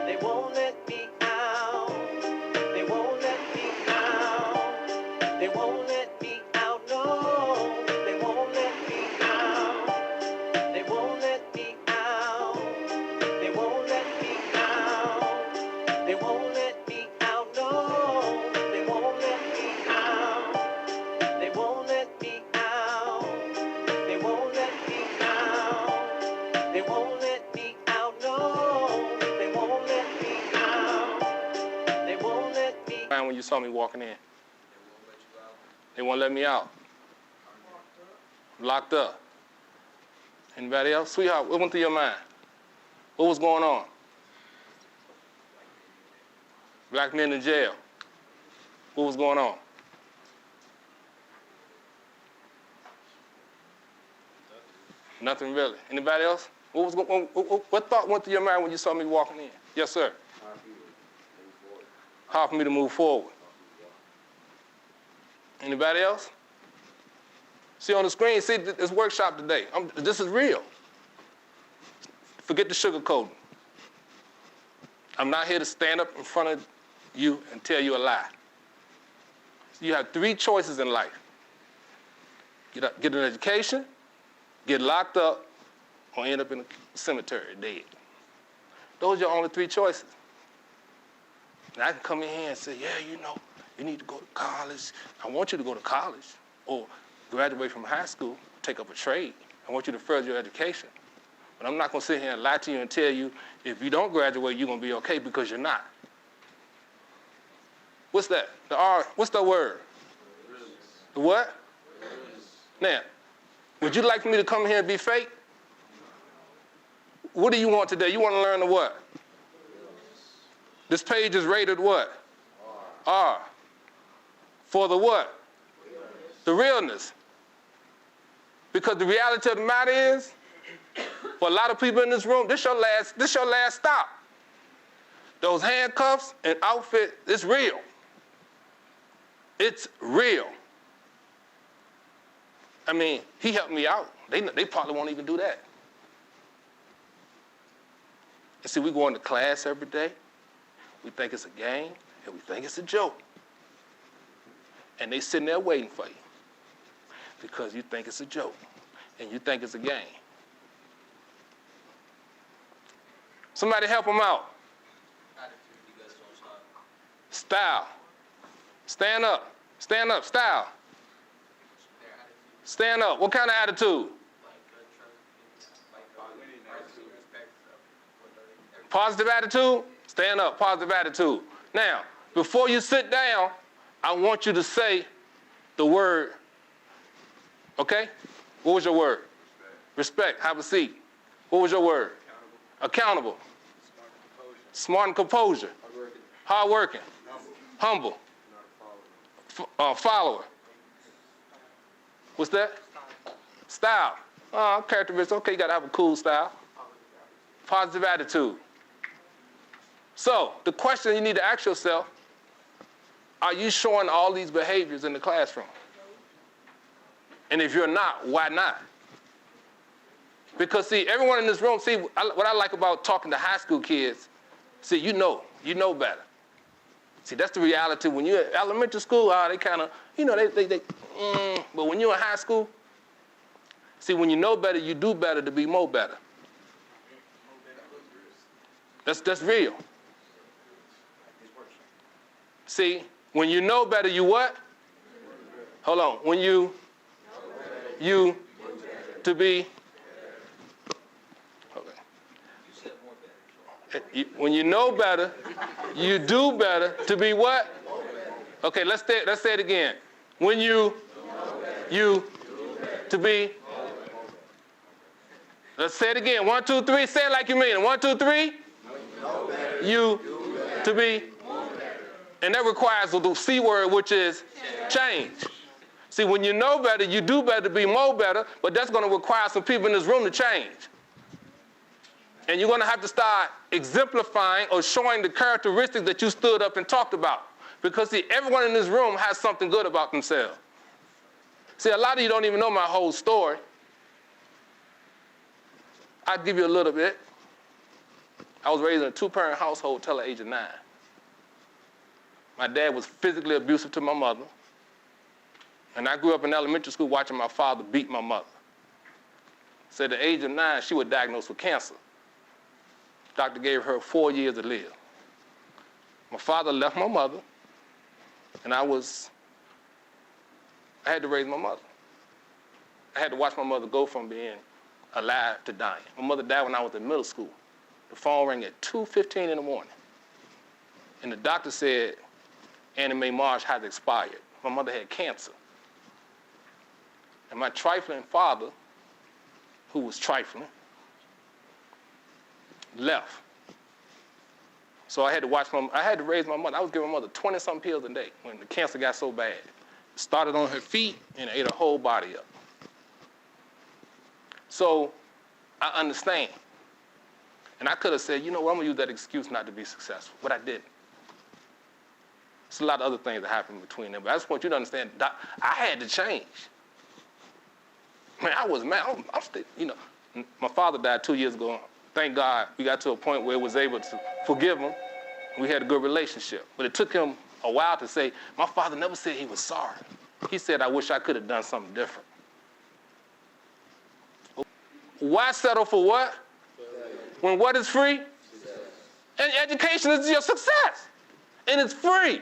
They won't let me out. They won't let me out. They won't let me out. No, they won't let me out. They won't let me out. They won't let me out. They won't let me out. No, they won't let me out. They won't let me out. They won't let me out. They won't let me out. No, they won't let me out. They won't let me out. When you saw me walking in, they won't let me out. Locked up. Anybody else? Sweetheart, what went through your mind? What was going on? Black men in jail. What was going on? Nothing really. Anybody else? What thought went through your mind when you saw me walking in? Yes, sir. Hard for me to move forward. Anybody else? See on the screen, see this workshop today. This is real. Forget the sugarcoating. I'm not here to stand up in front of you and tell you a lie. You have 3 choices in life. Get an education, get locked up, or end up in a cemetery dead. Those are your only 3 choices. And I can come in here and say, yeah, you know, you need to go to college. I want you to go to college. Or graduate from high school, take up a trade. I want you to further your education. But I'm not going to sit here and lie to you and tell you if you don't graduate, you're going to be okay, because you're not. What's that? The R, what's the word? The what? Now, would you like for me to come here and be fake? What do you want today? You want to learn the what? This page is rated what? R. For the what? The realness. Because the reality of the matter is, for a lot of people in this room, this your last stop. Those handcuffs and outfit, it's real. It's real. I mean, he helped me out. They probably won't even do that. And see, we go into class every day. We think it's a game, and we think it's a joke. And they sitting there waiting for you because you think it's a joke and you think it's a game. Somebody help them out. Style. Stand up. Stand up. Style. Stand up. What kind of attitude? Positive attitude? Stand up. Positive attitude. Now, before you sit down, I want you to say the word. Okay? What was your word? Respect. Have a seat. What was your word? Accountable. Smart and composure. Hardworking. Humble. Follower. What's that? Style. Characteristics. Okay, you got to have a cool style. Positive attitude. So, the question you need to ask yourself, are you showing all these behaviors in the classroom? And if you're not, why not? Because, see, everyone in this room, see, what I like about talking to high school kids, see, you know better. See, that's the reality. When you're at elementary school, they kind of, but when you're in high school, see, when you know better, you do better to be more better. That's real. See, when you know better, you what? Hold on. When you to be, okay. When you know better, you do better to be what? Okay, let's say it again. When you to be, let's say it again. 1, 2, 3, say it like you mean it. 1, 2, 3. You to be. And that requires the C word, which is change. See, when you know better, you do better to be more better, but that's going to require some people in this room to change. And you're going to have to start exemplifying or showing the characteristics that you stood up and talked about. Because see, everyone in this room has something good about themselves. See, a lot of you don't even know my whole story. I'll give you a little bit. I was raised in a 2-parent household till the age of 9. My dad was physically abusive to my mother. And I grew up in elementary school watching my father beat my mother. So at the age of 9, she was diagnosed with cancer. Doctor gave her 4 years to live. My father left my mother, and I had to raise my mother. I had to watch my mother go from being alive to dying. My mother died when I was in middle school. The phone rang at 2:15 in the morning. And the doctor said Annie Mae Marsh had expired. My mother had cancer. And my trifling father, who was trifling, left. So I had to raise my mother. I was giving my mother 20-something pills a day when the cancer got so bad. It started on her feet and ate her whole body up. So I understand. And I could have said, you know what, I'm gonna use that excuse not to be successful, but I didn't. There's a lot of other things that happened between them, but I just want you to understand that I had to change. Man, I was mad. I'm still, my father died 2 years ago. Thank God we got to a point where we was able to forgive him. We had a good relationship. But it took him a while to say, my father never said he was sorry. He said, I wish I could have done something different. Why settle for what? When what is free? And education is your success. And it's free.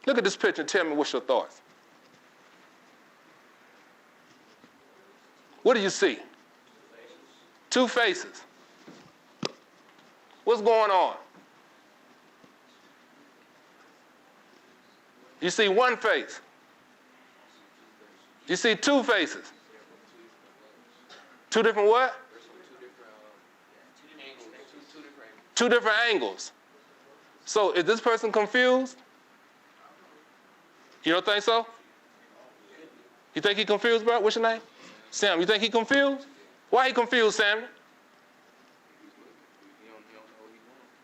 Look at this picture and tell me what's your thoughts. What do you see? Two faces. What's going on? You see one face. You see two faces. Two different what? Two different angles. So is this person confused? You don't think so? You think he confused, bro? What's your name? Sam, you think he confused? Why he confused, Sammy?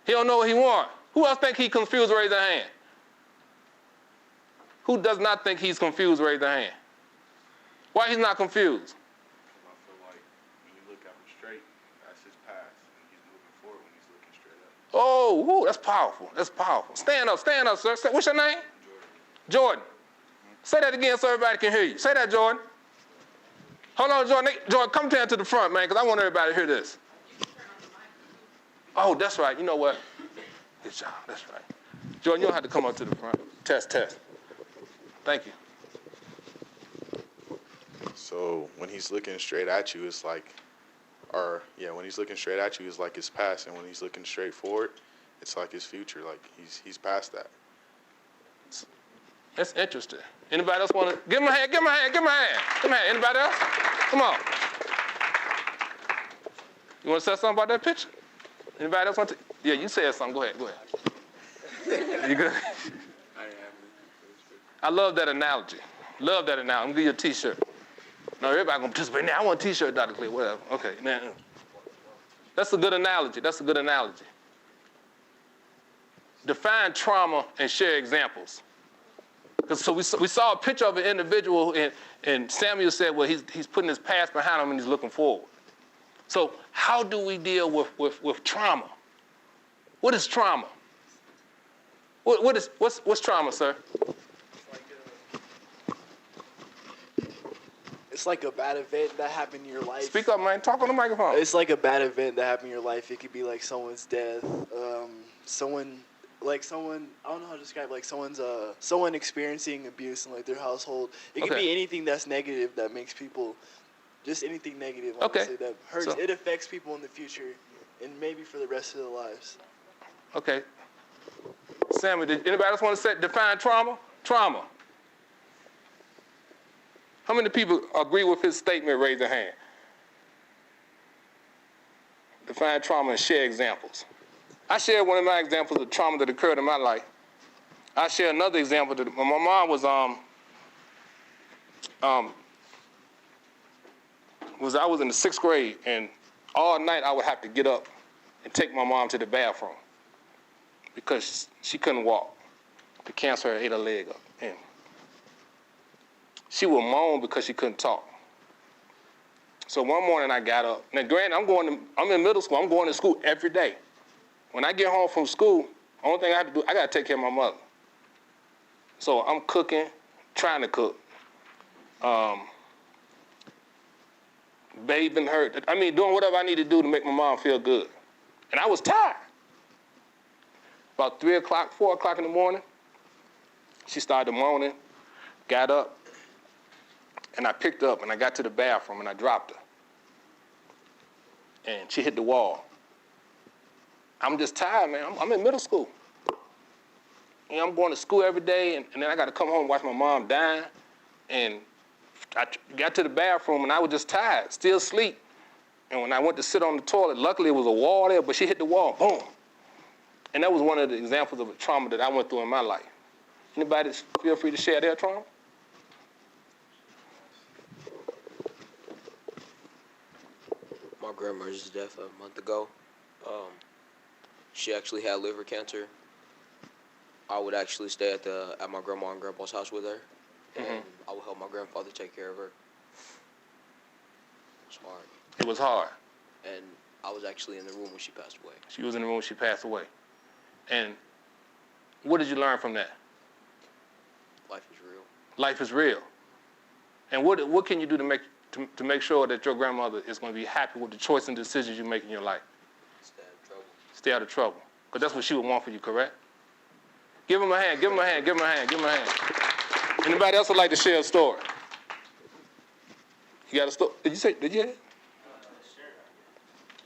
He don't know what he want. Who else think he confused? Raise their hand. Who does not think he's confused? Raise their hand. Why he's not confused? I feel like when you look at him straight, that's his past, and he's moving forward when he's looking straight up. Oh, woo, that's powerful. That's powerful. Stand up, sir. What's your name? Jordan. Say that again so everybody can hear you. Say that, Jordan. Hold on, Jordan. Jordan, come down to the front, man, because I want everybody to hear this. Oh, that's right. You know what? Good job. That's right. Jordan, you don't have to come up to the front. Test. Thank you. So when he's looking straight at you, it's like, when he's looking straight at you, it's like his past, and when he's looking straight forward, it's like his future. Like he's past that. That's interesting. Anybody else want to? Give him a hand. Anybody else? Come on. You want to say something about that picture? Anybody else want to? Yeah, you said something. Go ahead. You good? I love that analogy. I'm going to give you a T-shirt. No, everybody going to participate. Now I want a T-shirt, Dr. Clay, whatever. Okay, now. That's a good analogy. Define trauma and share examples. So we saw a picture of an individual, and Samuel said, well, he's putting his past behind him and he's looking forward. So how do we deal with trauma? What is trauma? What's trauma, sir? It's like a bad event that happened in your life. Speak up, man. Talk on the microphone. It's like a bad event that happened in your life. It could be like someone's death, someone, I don't know how to describe, like someone experiencing abuse in like their household. It could be anything that's negative that makes people, just anything negative, honestly, that hurts. It affects people in the future and maybe for the rest of their lives. Okay. Sammy, did anybody else want to define trauma? Trauma. How many people agree with his statement? Raise their hand. Define trauma and share examples. I shared one of my examples of trauma that occurred in my life. I share another example. My mom was I was in the 6th grade, and all night I would have to get up and take my mom to the bathroom because she couldn't walk. The cancer had ate her leg up. And she would moan because she couldn't talk. So one morning I got up. Now, granted, I'm in middle school. I'm going to school every day. When I get home from school, the only thing I have to do, I got to take care of my mother. So I'm cooking, trying to cook, bathing her. Doing whatever I need to do to make my mom feel good. And I was tired. About 3 o'clock, 4 o'clock in the morning, she started moaning, got up, and I picked her up and I got to the bathroom and I dropped her. And she hit the wall. I'm just tired, man. I'm in middle school. You know, I'm going to school every day, and then I got to come home and watch my mom dying. And I got to the bathroom, and I was just tired, still asleep. And when I went to sit on the toilet, luckily it was a wall there, but she hit the wall, boom. And that was one of the examples of a trauma that I went through in my life. Anybody feel free to share their trauma? My grandmother's death a month ago. She actually had liver cancer. I would actually stay at my grandma and grandpa's house with her, and I would help my grandfather take care of her. It was hard. It was hard. And I was actually in the room when she passed away. She was in the room when she passed away. And what did you learn from that? Life is real. Life is real. And what can you do to make sure that your grandmother is going to be happy with the choice and decisions you make in your life? Stay out of trouble. Stay out of trouble. Because that's what she would want for you, correct? Give him a hand, give him a hand, give him a hand, give him a hand. Anybody else would like to share a story? You got a story? Did you hear it?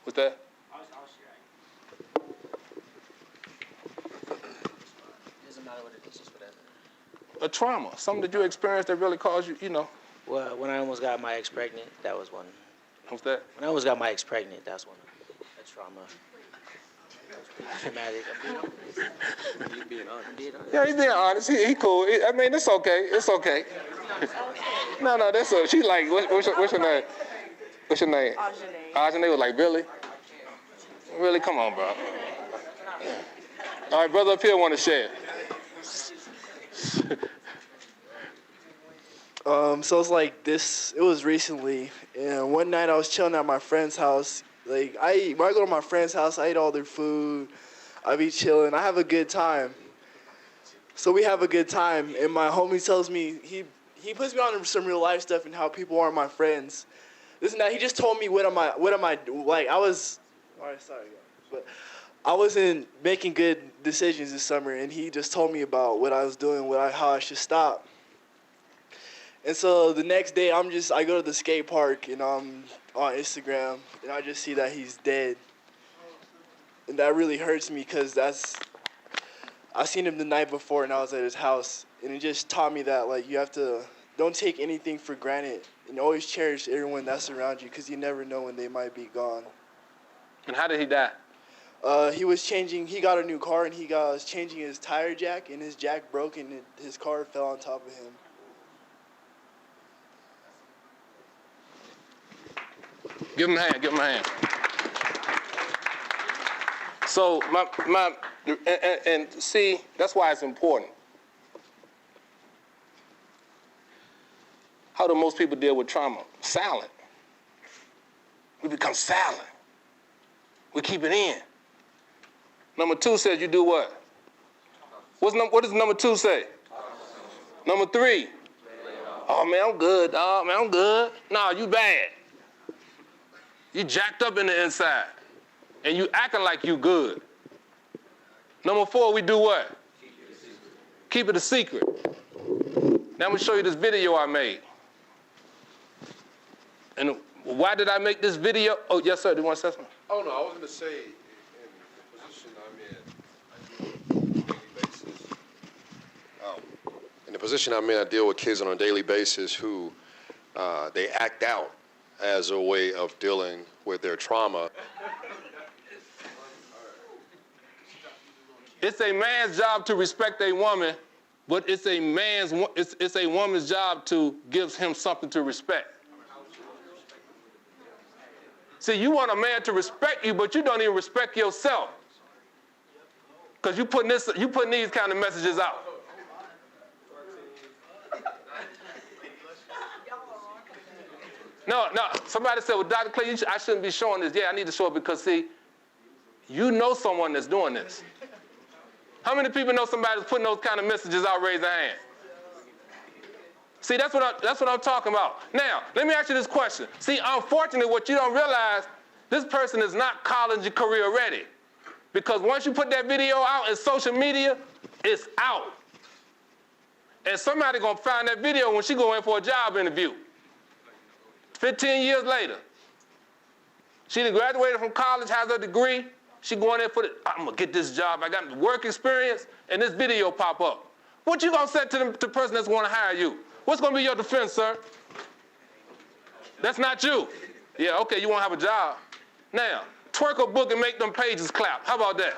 What's that? Doesn't matter what it is, just whatever. A trauma, something that you experienced that really caused you, Well, when I almost got my ex pregnant, that was one. What's that? When I almost got my ex pregnant, that's one. A trauma. Traumatic. You being honest. Yeah, he's being honest. He cool. It's okay. It's okay. No, that's okay. She like, what's your name? What's your name? Ajane was like, really? Really? Come on, bro. All right, brother up here want to share. So it's like this. It was recently, and one night I was chilling at my friend's house. Like when I go to my friend's house, I eat all their food. I be chilling. I have a good time. So we have a good time, and my homie tells me he puts me on some real life stuff and how people aren't my friends. This and that. He just told me what am I like. I was, all right, sorry, guys, but I wasn't making good decisions this summer, and he just told me about what I was doing, how I should stop. And so the next day, I go to the skate park, and I'm on Instagram, and I just see that he's dead. And that really hurts me because I seen him the night before, and I was at his house. And it just taught me that, like, you have to, don't take anything for granted, and always cherish everyone that's around you because you never know when they might be gone. And how did he die? He got a new car, and he was changing his tire jack, and his jack broke, and his car fell on top of him. Give him a hand, give him a hand. So, and see, that's why it's important. How do most people deal with trauma? Silent. We become silent. We keep it in. Number 2 says you do what? What does number 2 say? Number 3. Oh, man, I'm good, dog. Man, I'm good. No, you bad. You jacked up in the inside. And you acting like you good. Number 4, we do what? Keep it a secret. Now I'm going to show you this video I made. And why did I make this video? Oh, yes, sir. Do you want to say something? Oh, no, I was going to say, in the position I'm in, I deal with kids on a daily basis. In the position I'm in, I deal with kids on a daily basis who they act out as a way of dealing with their trauma. It's a man's job to respect a woman, but it's a woman's job to give him something to respect. See, you want a man to respect you, but you don't even respect yourself. Because you putting these kind of messages out. No, somebody said, well, Dr. Clay, I shouldn't be showing this. Yeah, I need to show it because, see, you know someone that's doing this. How many people know somebody that's putting those kind of messages out? Raise their hand. See, that's what I'm talking about. Now, let me ask you this question. See, unfortunately, what you don't realize, this person is not college and career ready. Because once you put that video out in social media, it's out. And somebody gonna find that video when she go in for a job interview. 15 years later. She done graduated from college, has her degree. She going in I'm gonna get this job. I got the work experience, and this video pop up. What you gonna say to the person that's gonna hire you? What's gonna be your defense, sir? That's not you. Yeah, okay, you won't have a job. Now, twerk a book and make them pages clap. How about that?